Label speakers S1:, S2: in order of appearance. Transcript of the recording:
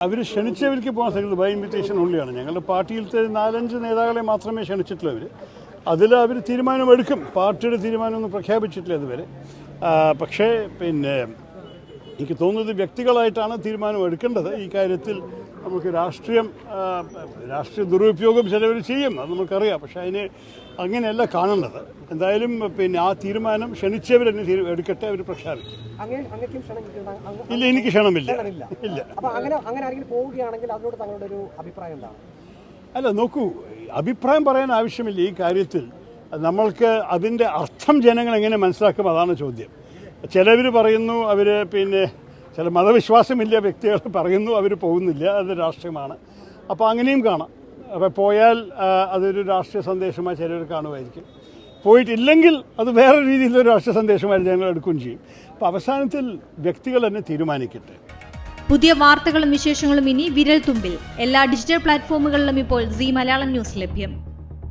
S1: അവർ ക്ഷണിച്ചവർക്ക് പോകാൻ സാധിക്കുന്നത് by invitation ഉള്ളിയാണ്. ഞങ്ങളുടെ പാർട്ടിയിലത്തെ 4-5 നേതാക്കളെ മാത്രമേ ക്ഷണിച്ചിട്ടുള്ളൂ. അവർ തീരുമാനമെടുക്കും. പാർട്ടിയുടെ തീരുമാനമൊന്നും പ്രഖ്യാപിച്ചിട്ടില്ല ഇതുവരെ. പക്ഷേ എനിക്ക് തോന്നുന്നത് വ്യക്തികളായിട്ടാണ് തീരുമാനം എടുക്കേണ്ടത്. ഈ കാര്യത്തിൽ നമുക്ക് രാഷ്ട്രീയ ദുരുപയോഗം ചിലവർ ചെയ്യും, അത് നമുക്കറിയാം. പക്ഷേ അതിന് അങ്ങനെയല്ല കാണേണ്ടത്. എന്തായാലും ആ തീരുമാനം ക്ഷണിച്ചവരെന്നെ എടുക്കട്ടെ, അവർ പ്രഖ്യാപിക്കും. ഇല്ല, എനിക്ക് ക്ഷണമില്ല. ഇല്ല. അല്ല, നോക്കൂ, അഭിപ്രായം പറയാൻ ആവശ്യമില്ല ഈ കാര്യത്തിൽ. നമ്മൾക്ക് അതിൻ്റെ അർത്ഥം ജനങ്ങൾ എങ്ങനെ മനസ്സിലാക്കും, അതാണ് ചോദ്യം. ചിലവർ പറയുന്നു അവർ ചില മതവിശ്വാസമില്ല വ്യക്തികൾ പറയുന്നു അവർ പോകുന്നില്ല, അത് രാഷ്ട്രീയമാണ്. അപ്പോൾ അങ്ങനെയും കാണാം. അപ്പോൾ പോയാൽ അതൊരു രാഷ്ട്രീയ സന്ദേശമായി ചിലർ കാണുമായിരിക്കും. പോയിട്ടില്ലെങ്കിൽ അത് വേറെ രീതിയിലൊരു രാഷ്ട്രീയ സന്ദേശമായി ജനങ്ങൾ എടുക്കുകയും ചെയ്യും. അപ്പോൾ അവസാനത്തിൽ വ്യക്തികൾ തന്നെ തീരുമാനിക്കട്ടെ.
S2: പുതിയ വാർത്തകളും വിശേഷങ്ങളും ഇനി വിരൽ തുമ്പിൽ. എല്ലാ ഡിജിറ്റൽ പ്ലാറ്റ്ഫോമുകളിലും ഇപ്പോൾ സീ മലയാളം ന്യൂസ് ലഭ്യം.